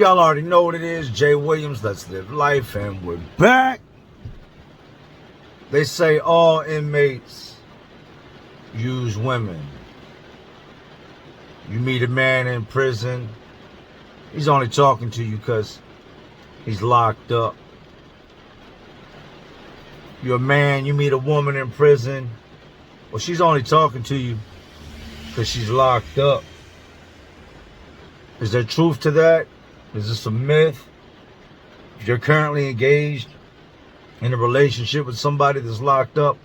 Y'all already know what it is. Jay Williams, Let's Live Life, and we're back. They say all inmates use women. You meet a man in prison, he's only talking to you because he's locked up. You're a man, you meet a woman in prison, well, she's only talking to you because she's locked up. Is there truth to that? Is this a myth? If you're currently engaged in a relationship with somebody that's locked up,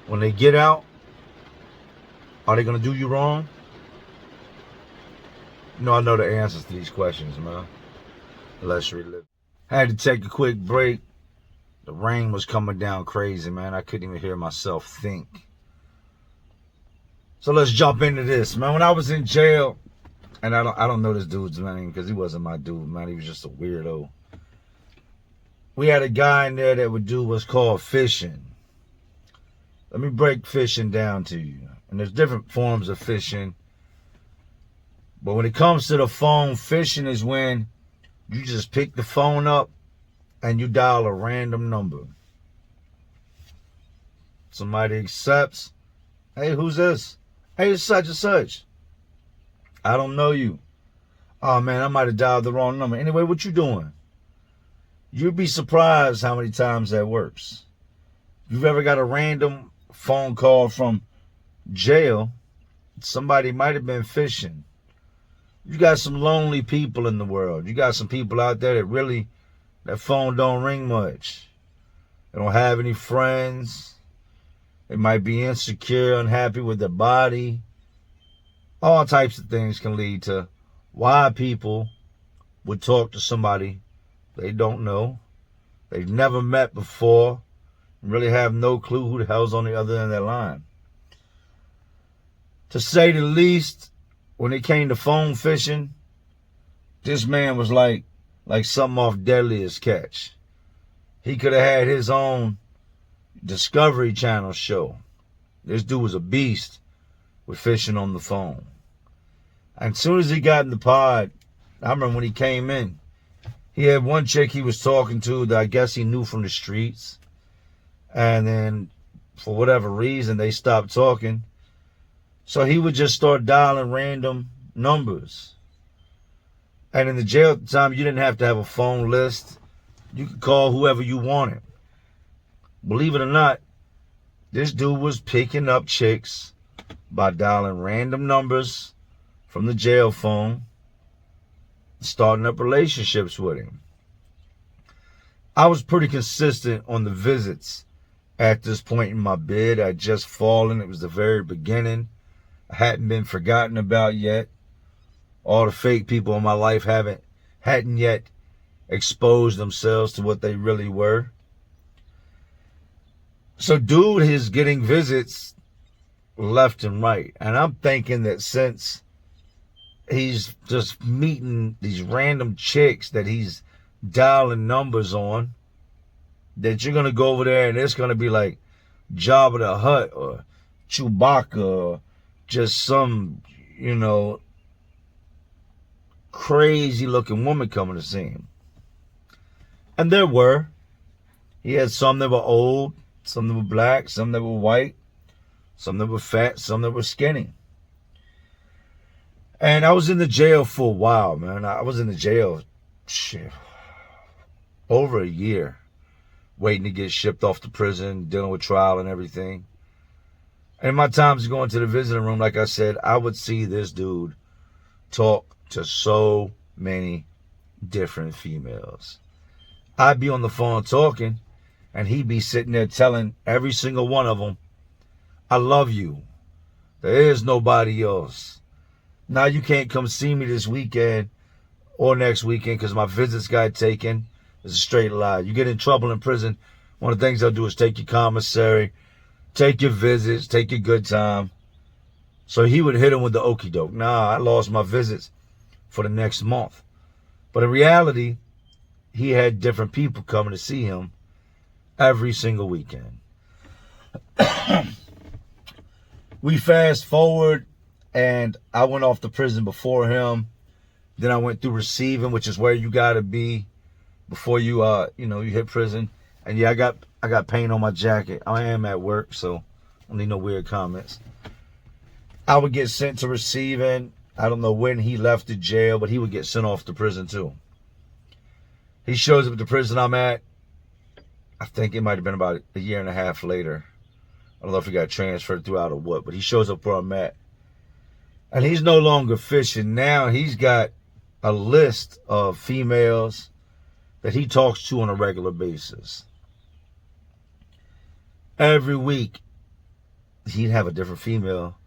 when they get out, are they going to do you wrong? No, I know the answers to these questions, man. Let's relive. Had to take a quick break. The rain was coming down crazy, man. I couldn't even hear myself think. So let's jump into this, man. When I was in jail, and I don't know this dude's name because he wasn't my dude, man. He was just a weirdo. We had a guy in there that would do what's called fishing. Let me break fishing down to you. And there's different forms of fishing. But when it comes to the phone, fishing is when you just pick the phone up and you dial a random number. Somebody accepts. Hey, who's this? Hey, it's such and such. I don't know you. Oh, man, I might have dialed the wrong number. Anyway, what you doing? You'd be surprised how many times that works. If you've ever got a random phone call from jail, somebody might have been fishing. You got some lonely people in the world. You got some people out there that really, that phone don't ring much. They don't have any friends. They might be insecure, unhappy with their body. All types of things can lead to why people would talk to somebody they don't know, they've never met before, and really have no clue who the hell's on the other end of that line. To say the least, when it came to phone fishing, this man was like something off Deadliest Catch. He could have had his own Discovery Channel show. This dude was a beast with fishing on the phone. And as soon as he got in the pod, I remember when he came in, he had one chick he was talking to that I guess he knew from the streets. And then for whatever reason, they stopped talking. So he would just start dialing random numbers. And in the jail at the time, you didn't have to have a phone list. You could call whoever you wanted. Believe it or not, this dude was picking up chicks by dialing random numbers from the jail phone, starting up relationships with him. I was pretty consistent on the visits at this point in my bid. I'd just fallen. It was the very beginning. I hadn't been forgotten about yet. All the fake people in my life hadn't yet exposed themselves to what they really were. So dude is getting visits left and right. And I'm thinking that since he's just meeting these random chicks that he's dialing numbers on, that you're going to go over there and it's going to be like Jabba the Hutt or Chewbacca or just some, crazy looking woman coming to see him. And there were. He had some that were old, some that were black, some that were white, some that were fat, some that were skinny. And I was in the jail for a while, man. I was in the jail, over a year, waiting to get shipped off to prison, dealing with trial and everything. And in my times going to the visiting room, like I said, I would see this dude talk to so many different females. I'd be on the phone talking, and he'd be sitting there telling every single one of them, I love you. There is nobody else. Now you can't come see me this weekend or next weekend because my visits got taken. It's a straight lie. You get in trouble in prison, one of the things they'll do is take your commissary, take your visits, take your good time. So he would hit him with the okie doke. Nah, I lost my visits for the next month. But in reality, he had different people coming to see him every single weekend. We fast forward, and I went off to prison before him. Then I went through receiving, which is where you gotta be before you you hit prison. And yeah, I got paint on my jacket. I am at work, so I don't need no weird comments. I would get sent to receiving. I don't know when he left the jail, but he would get sent off to prison too. He shows up at the prison I'm at. I think it might have been about a year and a half later. I don't know if he got transferred throughout or what, but he shows up where I'm at. And he's no longer fishing. Now he's got a list of females that he talks to on a regular basis. Every week, he'd have a different female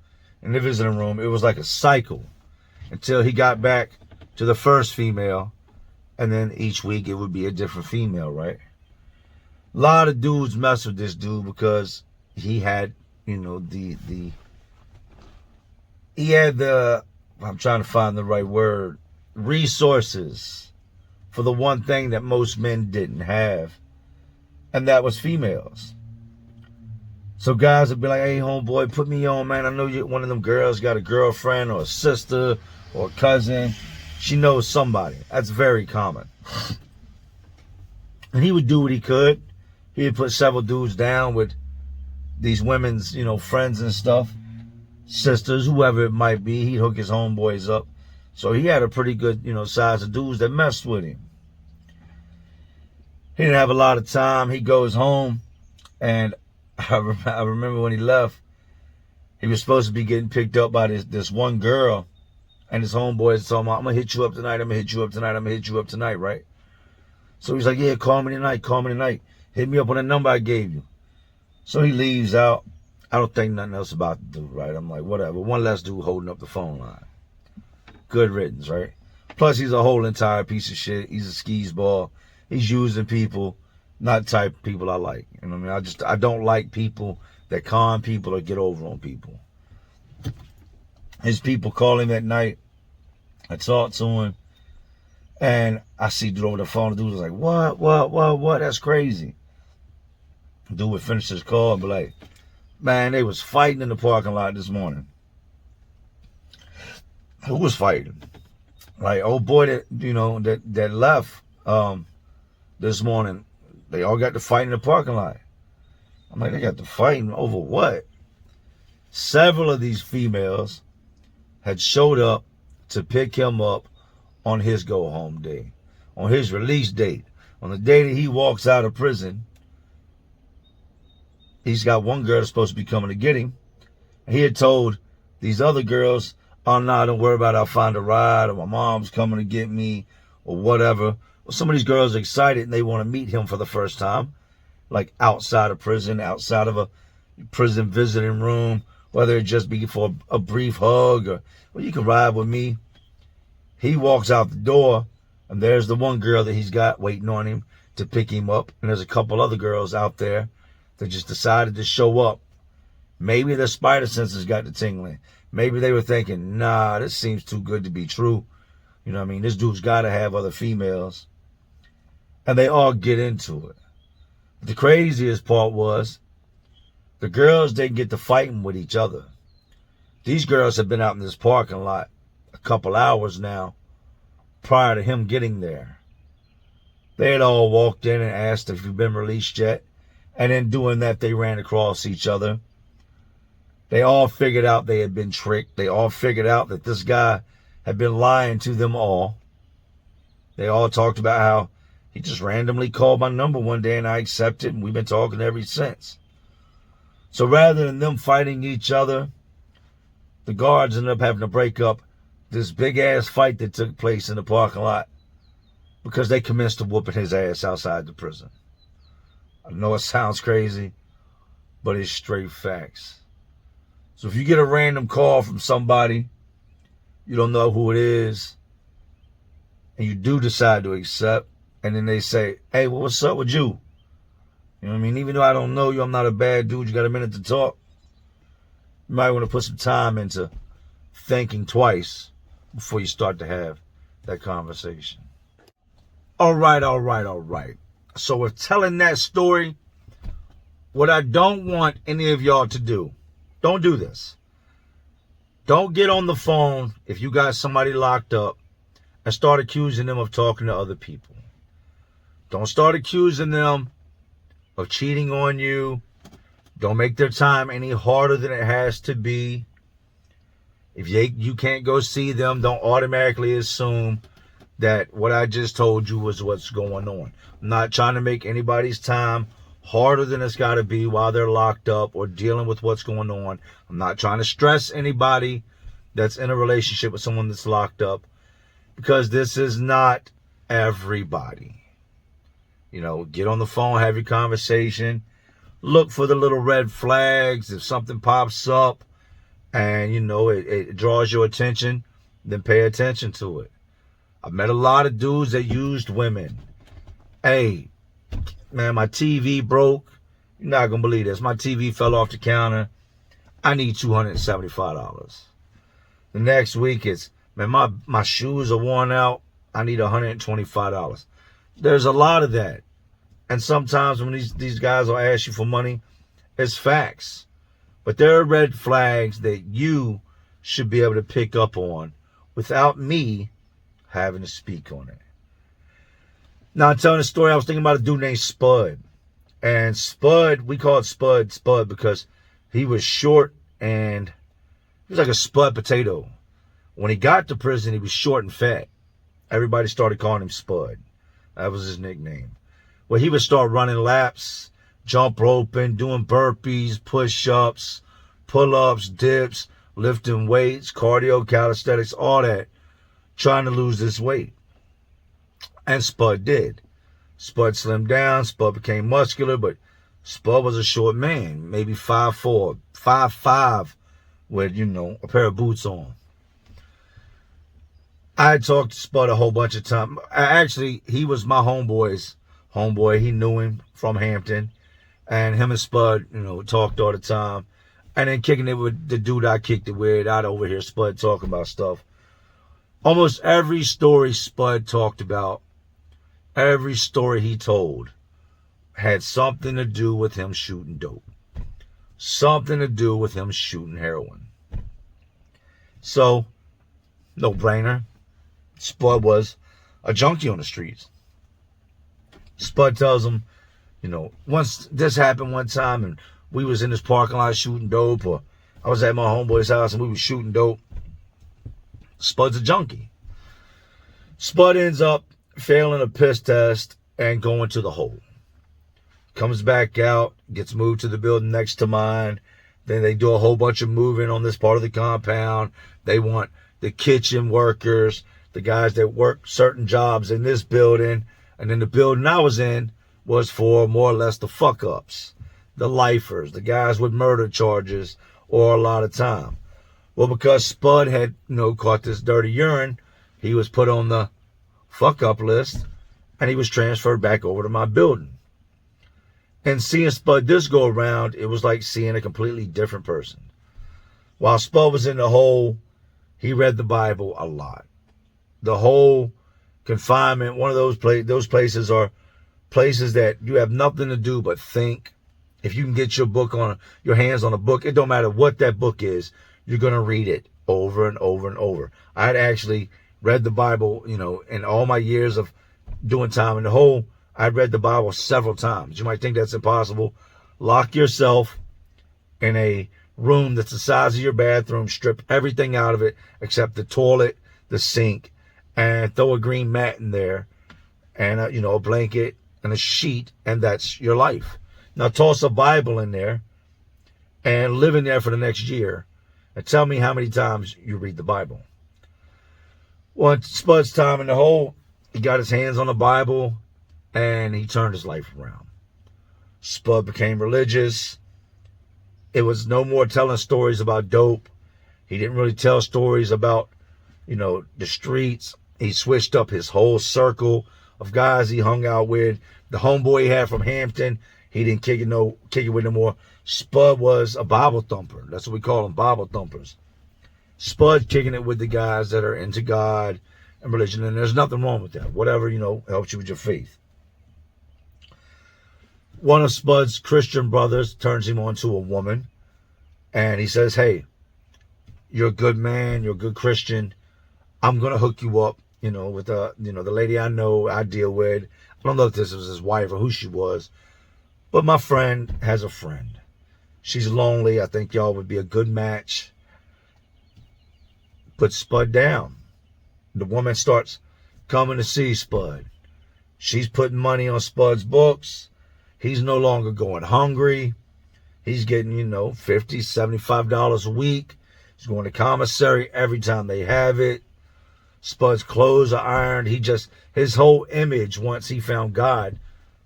in the visiting room. It was like a cycle until he got back to the first female. And then each week it would be a different female, right? A lot of dudes mess with this dude because he had, he had the, I'm trying to find the right word, resources for the one thing that most men didn't have. And that was females. So guys would be like, hey, homeboy, put me on, man. I know you're one of them girls, got a girlfriend or a sister or a cousin. She knows somebody. That's very common. And he would do what he could. He would put several dudes down with these women's, friends and stuff. Sisters, whoever it might be. He'd hook his homeboys up. So he had a pretty good, size of dudes that messed with him. He didn't have a lot of time. He goes home, and I remember when he left, he was supposed to be getting picked up by this one girl, and his homeboys told him, I'm going to hit you up tonight, I'm going to hit you up tonight, I'm going to hit you up tonight, right? So he's like, yeah, call me tonight, hit me up on the number I gave you. So he leaves out. I don't think nothing else about the dude, right? I'm like, whatever, one less dude holding up the phone line. Good riddance, right? Plus, he's a whole entire piece of shit. He's a skis ball. He's using people, not the type of people I like. You know what I mean? I don't like people that con people or get over on people. His people call him at night. I talk to him, and I see dude over the phone. The dude was like, what? That's crazy. Dude would finish his call and be like, man, they was fighting in the parking lot this morning. Who was fighting? Like, old boy that left this morning. They all got to fight in the parking lot. I'm like, they got to fighting over what? Several of these females had showed up to pick him up on his go-home day, on his release date, on the day that he walks out of prison. He's got one girl that's supposed to be coming to get him. And he had told these other girls, oh, no, don't worry about it. I'll find a ride, or my mom's coming to get me, or whatever. Well, some of these girls are excited and they want to meet him for the first time, like outside of prison, outside of a prison visiting room, whether it just be for a brief hug or, well, you can ride with me. He walks out the door, and there's the one girl that he's got waiting on him to pick him up. And there's a couple other girls out there that just decided to show up. Maybe their spider senses got to tingling. Maybe they were thinking, nah, this seems too good to be true. You know what I mean? This dude's got to have other females. And they all get into it. The craziest part was the girls didn't get to fighting with each other. These girls have been out in this parking lot a couple hours now prior to him getting there. They had all walked in and asked if you've been released yet. And in doing that, they ran across each other. They all figured out they had been tricked. They all figured out that this guy had been lying to them all. They all talked about how he just randomly called my number one day and I accepted, and we've been talking ever since. So rather than them fighting each other, the guards ended up having to break up this big-ass fight that took place in the parking lot because they commenced to whooping his ass outside the prison. I know it sounds crazy, but it's straight facts. So if you get a random call from somebody, you don't know who it is, and you do decide to accept, and then they say, hey, well, what's up with you? You know what I mean? Even though I don't know you, I'm not a bad dude, you got a minute to talk. You might want to put some time into thinking twice before you start to have that conversation. All right. So with telling that story, what I don't want any of y'all to do, don't do this. Don't get on the phone if you got somebody locked up and start accusing them of talking to other people. Don't start accusing them of cheating on you. Don't make their time any harder than it has to be. If you can't go see them, don't automatically assume that what I just told you was what's going on. I'm not trying to make anybody's time harder than it's got to be while they're locked up or dealing with what's going on. I'm not trying to stress anybody that's in a relationship with someone that's locked up, because this is not everybody. You know, get on the phone, have your conversation, look for the little red flags. If something pops up and, you know, it draws your attention, then pay attention to it. I've met a lot of dudes that used women. Hey, man, my TV broke. You're not going to believe this. My TV fell off the counter. I need $275. The next week it's, man, my shoes are worn out. I need $125. There's a lot of that. And sometimes when these guys will ask you for money, it's facts. But there are red flags that you should be able to pick up on without me having to speak on it. Now, I'm telling a story. I was thinking about a dude named Spud. And Spud, we call it Spud because he was short and he was like a spud potato. When he got to prison, he was short and fat. Everybody started calling him Spud. That was his nickname. Well, he would start running laps, jump roping, doing burpees, push-ups, pull-ups, dips, lifting weights, cardio, calisthenics, all that, trying to lose this weight. And Spud did. Spud slimmed down. Spud became muscular, but Spud was a short man, maybe 5'4", 5'5", with, you know, a pair of boots on. I had talked to Spud a whole bunch of times. Actually, he was my homeboy's homeboy. He knew him from Hampton. And him and Spud, you know, talked all the time. And then kicking it with the dude I kicked it with, I'd overhear Spud talking about stuff. Almost every story Spud talked about, every story he told, had something to do with him shooting dope. Something to do with him shooting heroin. So, no brainer. Spud was a junkie on the streets. Spud tells him, you know, once this happened one time and we was in this parking lot shooting dope, or I was at my homeboy's house and we was shooting dope. Spud's a junkie. Spud ends up failing a piss test and going to the hole. Comes back out, gets moved to the building next to mine. Then they do a whole bunch of moving on this part of the compound. They want the kitchen workers, the guys that work certain jobs in this building. And then the building I was in was for more or less the fuck-ups, the lifers, the guys with murder charges or a lot of time. Well, because Spud had, you know, caught this dirty urine, he was put on the fuck-up list and he was transferred back over to my building. And seeing Spud this go around, it was like seeing a completely different person. While Spud was in the hole, he read the Bible a lot. The whole confinement, one of those places are places that you have nothing to do but think. If you can get your hands on a book, it don't matter what that book is, you're going to read it over and over and over. I had actually read the Bible, you know, in all my years of doing time in the hole, I'd read the Bible several times. You might think that's impossible. Lock yourself in a room that's the size of your bathroom, strip everything out of it except the toilet, the sink, and throw a green mat in there and, a blanket and a sheet, and that's your life. Now toss a Bible in there and live in there for the next year and tell me how many times you read the Bible. Once Spud's time in the hole, he got his hands on the Bible and he turned his life around. Spud became religious. It was no more telling stories about dope. He didn't really tell stories about, the streets. He switched up his whole circle of guys he hung out with. The homeboy he had from Hampton, he didn't kick it with no more. Spud was a Bible thumper. That's what we call them, Bible thumpers. Spud kicking it with the guys that are into God and religion, and there's nothing wrong with that. Whatever, helps you with your faith. One of Spud's Christian brothers turns him on to a woman, and he says, hey, you're a good man, you're a good Christian. I'm going to hook you up with the lady I deal with. I don't know if this was his wife or who she was, but my friend has a friend. She's lonely. I think y'all would be a good match. Put Spud down. The woman starts coming to see Spud. She's putting money on Spud's books. He's no longer going hungry. He's getting, $50, $75 a week. He's going to commissary every time they have it. Spud's clothes are ironed. His whole image, once he found God,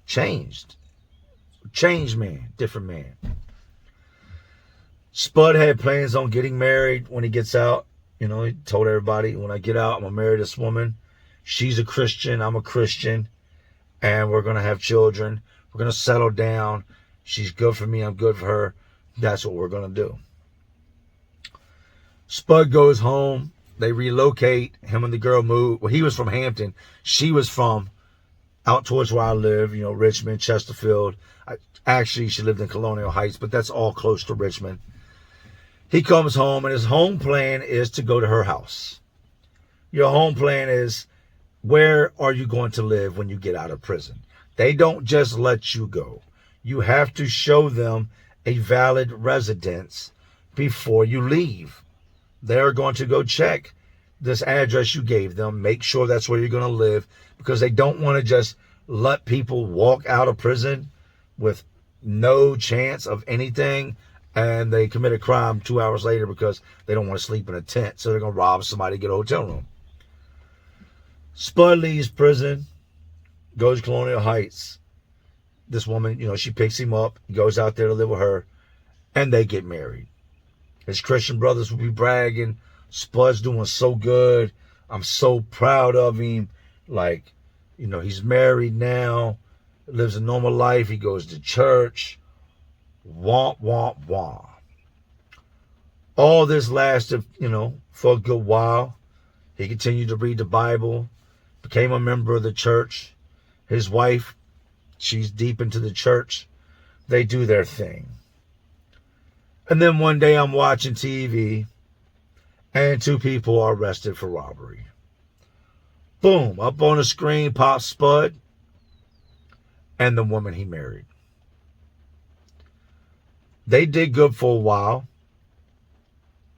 changed. Changed man, different man. Spud had plans on getting married when he gets out. He told everybody, when I get out, I'm going to marry this woman. She's a Christian. I'm a Christian. And we're going to have children. We're going to settle down. She's good for me. I'm good for her. That's what we're going to do. Spud goes home. They relocate. Him and the girl move. Well, he was from Hampton. She was from out towards where I live, Richmond, Chesterfield. Actually, she lived in Colonial Heights, but that's all close to Richmond. He comes home, and his home plan is to go to her house. Your home plan is, where are you going to live when you get out of prison? They don't just let you go. You have to show them a valid residence before you leave. They're going to go check this address you gave them, make sure that's where you're going to live, because they don't want to just let people walk out of prison with no chance of anything, and they commit a crime 2 hours later because they don't want to sleep in a tent, so they're going to rob somebody to get a hotel room. Spud leaves prison, goes to Colonial Heights. This woman, she picks him up, he goes out there to live with her, and they get married. His Christian brothers will be bragging, Spud's doing so good. I'm so proud of him. He's married now, lives a normal life. He goes to church. Womp, womp, womp. All this lasted, for a good while. He continued to read the Bible, became a member of the church. His wife, she's deep into the church. They do their thing. And then one day I'm watching TV, and 2 people are arrested for robbery. Boom, up on the screen pops Spud and the woman he married. They did good for a while.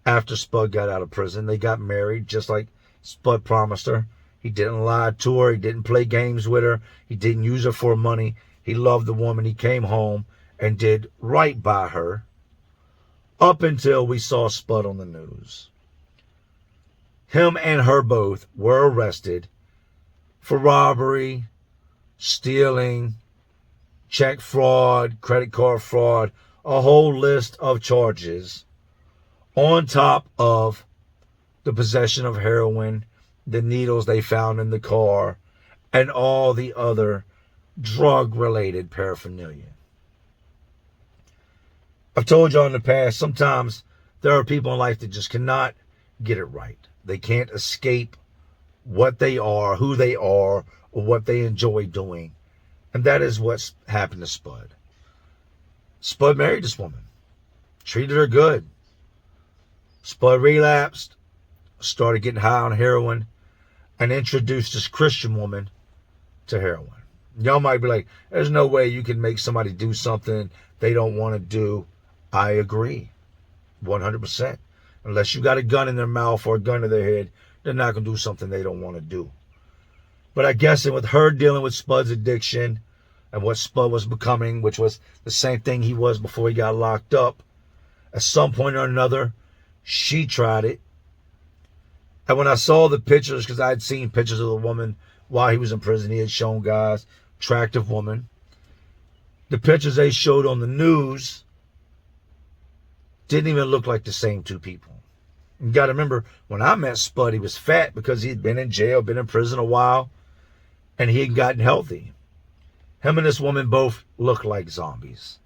After Spud got out of prison, they got married just like Spud promised her. He didn't lie to her. He didn't play games with her. He didn't use her for money. He loved the woman. He came home and did right by her up until we saw Spud on the news. Him and her both were arrested for robbery, stealing, check fraud, credit card fraud, a whole list of charges on top of the possession of heroin, the needles they found in the car, and all the other drug-related paraphernalia. I've told y'all in the past, sometimes there are people in life that just cannot get it right. They can't escape what they are, who they are, or what they enjoy doing. And that is what's happened to Spud. Spud married this woman, treated her good. Spud relapsed, started getting high on heroin, and introduced this Christian woman to heroin. Y'all might be like, there's no way you can make somebody do something they don't want to do. I agree, 100%. Unless you got a gun in their mouth or a gun to their head, they're not going to do something they don't want to do. But I guess with her dealing with Spud's addiction and what Spud was becoming, which was the same thing he was before he got locked up, at some point or another, she tried it. And when I saw the pictures, because I had seen pictures of the woman while he was in prison, he had shown guys, attractive woman. The pictures they showed on the news didn't even look like the same 2 people. You got to remember, when I met Spud, he was fat because he'd been in jail, been in prison a while, and he had gotten healthy. Him and this woman both look like zombies.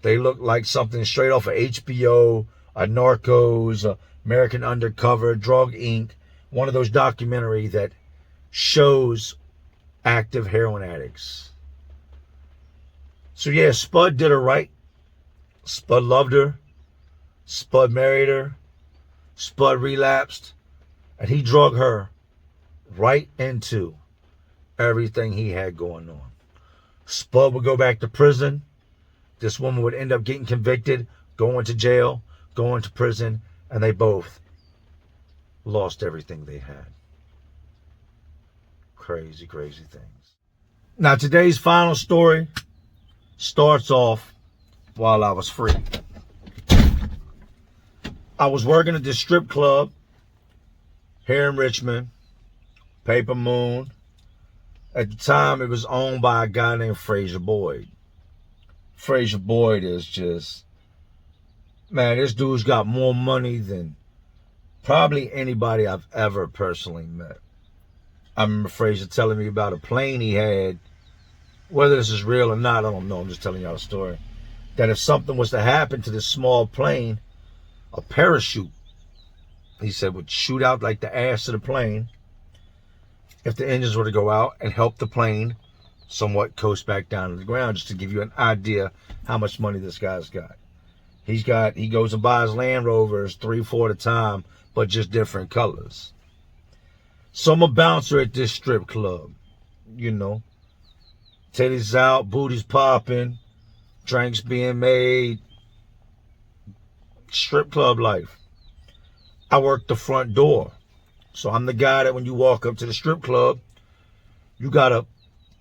They look like something straight off of HBO, a Narcos, American Undercover, Drug Inc., one of those documentaries that shows active heroin addicts. So yeah, Spud did her right. Spud loved her. Spud married her. Spud relapsed. And he drug her right into everything he had going on. SPUD would go back to prison. This woman would end up getting convicted, going to jail, going to prison, and they both lost everything they had. Crazy, crazy things. Now, today's final story starts off while I was free. I was working at this strip club here in Richmond, Paper Moon. At the time, it was owned by a guy named Frazier Boyd. Frazier Boyd is just, man, this dude's got more money than probably anybody I've ever personally met. I remember Frazier telling me about a plane he had. Whether this is real or not, I don't know. I'm just telling y'all a story. That if something was to happen to this small plane, a parachute, he said, would shoot out like the ass of the plane if the engines were to go out and help the plane somewhat coast back down to the ground, just to give you an idea how much money this guy's got. He goes and buys Land Rovers 3-4 at a time, but just different colors. So I'm a bouncer at this strip club, you know. Titties out, booties popping, drinks being made. Strip club life. I work the front door. So I'm the guy that when you walk up to the strip club, you gotta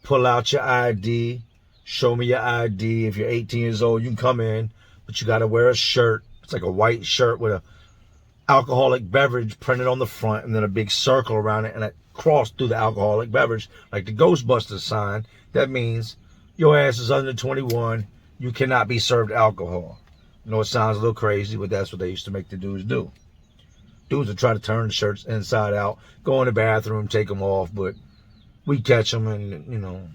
pull out your ID, show me your ID. If you're 18 years old, you can come in, but you gotta wear a shirt. It's like a white shirt with a alcoholic beverage printed on the front and then a big circle around it and a cross through the alcoholic beverage, like the Ghostbusters sign. That means your ass is under 21. You cannot be served alcohol. I know it sounds a little crazy, but that's what they used to make the dudes do. Dudes would try to turn the shirts inside out, go in the bathroom, take them off, but we catch them and, you know,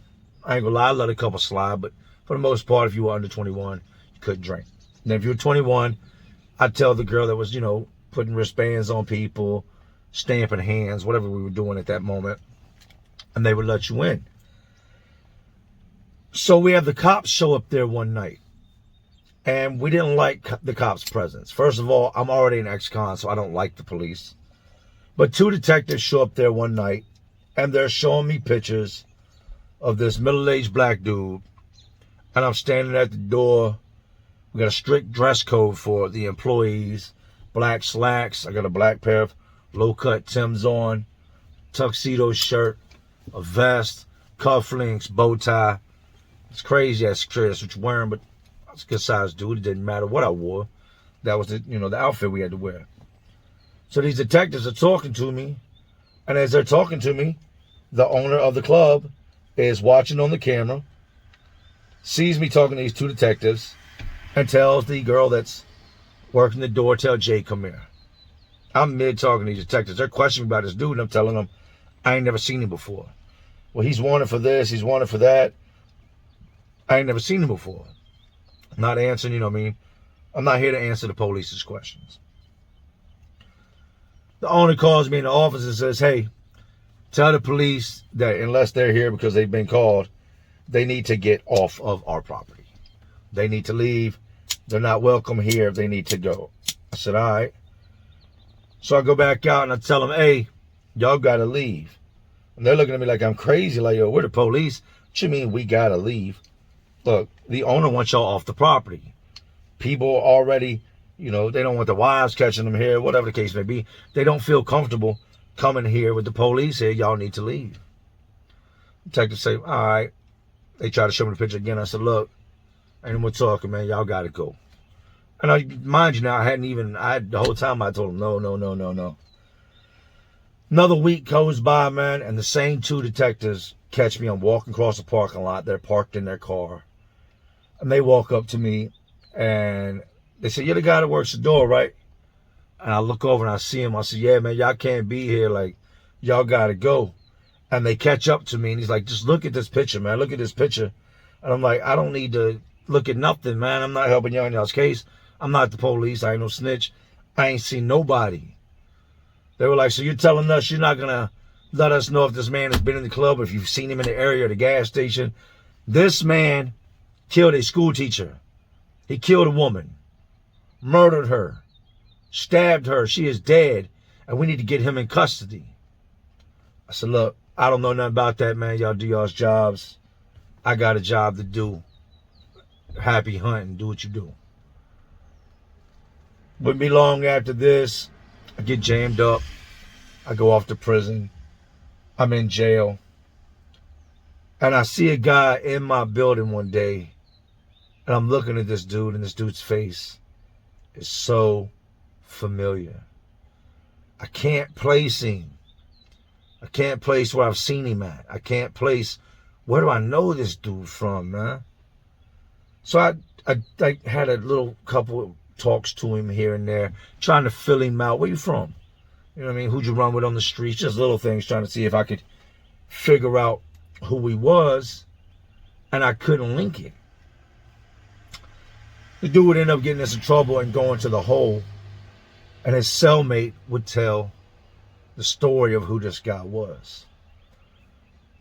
I ain't gonna lie, I let a couple slide, but for the most part, if you were under 21, you couldn't drink. And if you were 21, I'd tell the girl that was, you know, putting wristbands on people, stamping hands, whatever we were doing at that moment, and they would let you in. So we have the cops show up there one night. And we didn't like the cops' presence. First of all, I'm already an ex-con, so I don't like the police. But 2 detectives show up there one night, and they're showing me pictures of this middle-aged black dude. And I'm standing at the door. We got a strict dress code for the employees. Black slacks. I got a black pair of low-cut Timbs on, tuxedo shirt, a vest, cufflinks, bow tie. It's crazy. That's what you're wearing, but I was a good sized dude. It didn't matter what I wore. That was the, you know, the outfit we had to wear. So these detectives are talking to me. And as they're talking to me, the owner of the club is watching on the camera, sees me talking to these 2 detectives, and tells the girl that's working the door, tell Jay, come here. I'm mid talking to these detectives. They're questioning me about this dude, and I'm telling them, I ain't never seen him before. Well, he's wanted for this, he's wanted for that. I ain't never seen him before. I'm not answering, you know what I mean? I'm not here to answer the police's questions. The owner calls me in the office and says, hey, tell the police that unless they're here because they've been called, they need to get off of our property. They need to leave. They're not welcome here. They need to go. I said, all right. So I go back out and I tell them, hey, y'all got to leave. And they're looking at me like I'm crazy. Like, yo, we're the police. What you mean we got to leave? Look, the owner wants y'all off the property. People already, you know, they don't want the wives catching them here, whatever the case may be. They don't feel comfortable coming here with the police here. Y'all need to leave. Detectives say, all right. They try to show me the picture again. I said, look, ain't no more talking, man. Y'all got to go. And I, mind you now, the whole time I told them, no. Another week goes by, man, and the same 2 detectives catch me. I'm walking across the parking lot. They're parked in their car. And they walk up to me, and they say, you're the guy that works the door, right? And I look over and I see him. I say, yeah, man, y'all can't be here. Like, y'all got to go. And they catch up to me, and he's like, just look at this picture, man. Look at this picture. And I'm like, I don't need to look at nothing, man. I'm not helping y'all in y'all's case. I'm not the police. I ain't no snitch. I ain't seen nobody. They were like, so you're telling us you're not going to let us know if this man has been in the club, if you've seen him in the area or the gas station? This man killed a school teacher. He killed a woman, murdered her, stabbed her. She is dead, and we need to get him in custody. I said, look, I don't know nothing about that, man. Y'all do y'all's jobs. I got a job to do. Happy hunting. Do what you do. Wouldn't be long after this, I get jammed up. I go off to prison. I'm in jail. And I see a guy in my building one day. And I'm looking at this dude, and this dude's face is so familiar. I can't place him. I can't place where I've seen him at. I can't place, where do I know this dude from, man? So I had a little couple of talks to him here and there, trying to fill him out. Where you from? You know what I mean? Who'd you run with on the streets? Just little things, trying to see if I could figure out who he was. And I couldn't link it. The dude would end up getting us in trouble and going to the hole. And his cellmate would tell the story of who this guy was.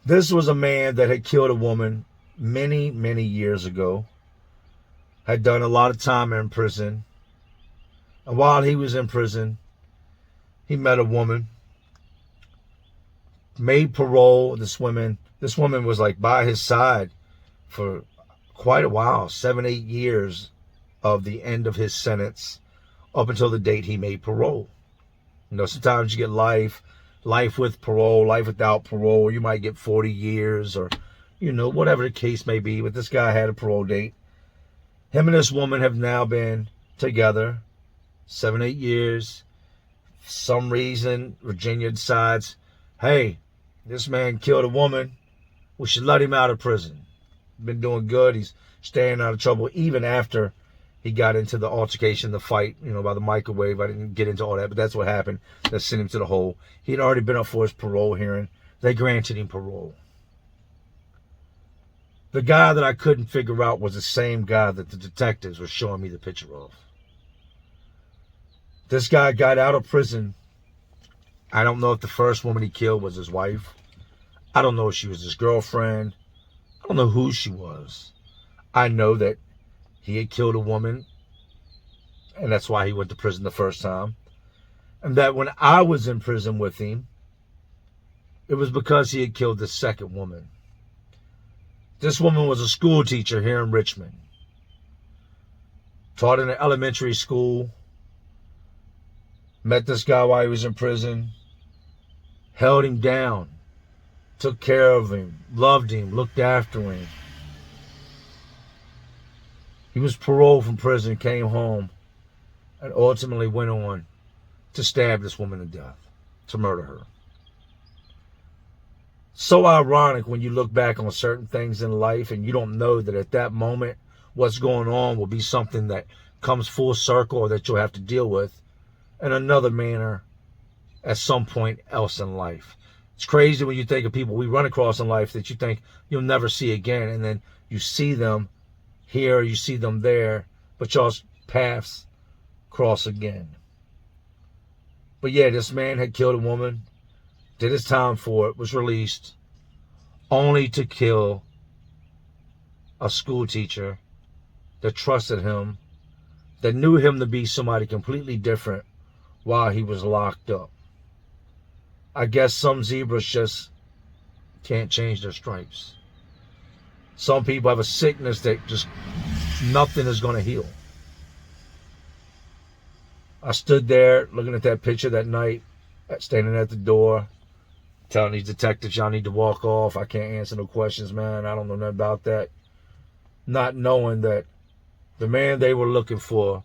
This was a man that had killed a woman many, many years ago. Had done a lot of time in prison. And while he was in prison, he met a woman. Made parole. This woman was like by his side for quite a while. 7, 8 years of the end of his sentence, up until the date he made parole. You know, sometimes you get life with parole, life without parole. You might get 40 years or, you know, whatever the case may be. But this guy had a parole date. Him and this woman have now been together 7, 8 years. For some reason, Virginia decides, hey, this man killed a woman. We should let him out of prison. Been doing good. He's staying out of trouble even after he got into the altercation, the fight, you know, by the microwave. I didn't get into all that, but that's what happened. That sent him to the hole. He'd already been up for his parole hearing. They granted him parole. The guy that I couldn't figure out was the same guy that the detectives were showing me the picture of. This guy got out of prison. I don't know if the first woman he killed was his wife. I don't know if she was his girlfriend. I don't know who she was. I know that he had killed a woman, and that's why he went to prison the first time. And that when I was in prison with him, it was because he had killed the second woman. This woman was a school teacher here in Richmond. Taught in an elementary school. Met this guy while he was in prison. Held him down. Took care of him. Loved him. Looked after him. He was paroled from prison, came home, and ultimately went on to stab this woman to death, to murder her. So ironic when you look back on certain things in life and you don't know that at that moment what's going on will be something that comes full circle or that you'll have to deal with in another manner at some point else in life. It's crazy when you think of people we run across in life that you think you'll never see again, and then you see them here, you see them there, but y'all's paths cross again. But yeah, this man had killed a woman, did his time for it, was released, only to kill a school teacher that trusted him, that knew him to be somebody completely different while he was locked up. I guess some zebras just can't change their stripes. Some people have a sickness that just nothing is going to heal. I stood there looking at that picture that night, standing at the door, telling these detectives, y'all need to walk off. I can't answer no questions, man. I don't know nothing about that. Not knowing that the man they were looking for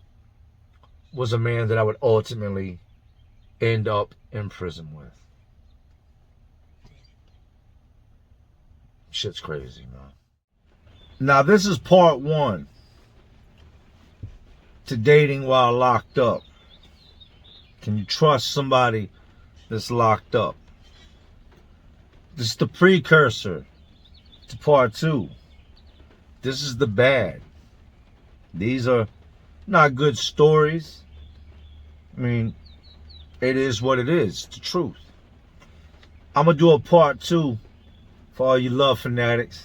was a man that I would ultimately end up in prison with. Shit's crazy, man. Now, this is part 1 to dating while locked up. Can you trust somebody that's locked up? This is the precursor to part 2. This is the bad. These are not good stories. I mean, it is what it is. It's the truth. I'm going to do a part 2 for all you love fanatics.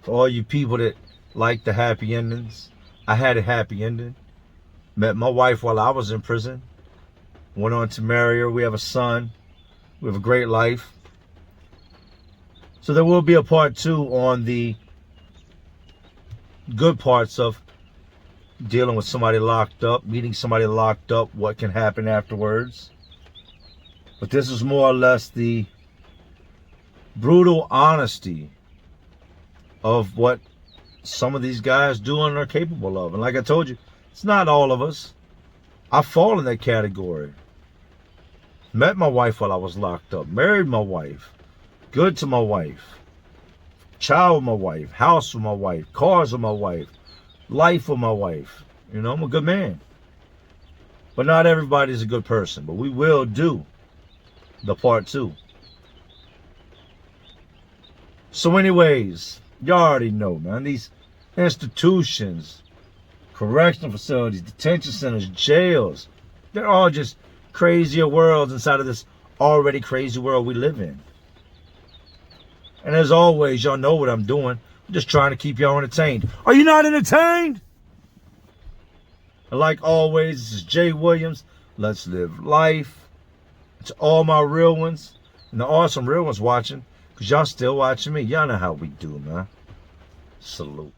For all you people that like the happy endings. I had a happy ending. Met my wife while I was in prison. Went on to marry her. We have a son. We have a great life. So there will be a part 2 on the good parts of dealing with somebody locked up, meeting somebody locked up, what can happen afterwards. But this is more or less the brutal honesty of what some of these guys do and are capable of. And like I told you, it's not all of us. I fall in that category. Met my wife while I was locked up. Married my wife. Good to my wife. Child with my wife. House with my wife. Cars with my wife. Life with my wife. You know, I'm a good man. But not everybody's a good person. But we will do the part 2. So anyways, y'all already know, man. These institutions, correctional facilities, detention centers, jails, they're all just crazier worlds inside of this already crazy world we live in. And as always, y'all know what I'm doing. I'm just trying to keep y'all entertained. Are you not entertained? And like always, this is Jay Williams. Let's live life. To all my real ones. And there are some real ones watching. Because y'all still watching me. Y'all know how we do, man. Salute.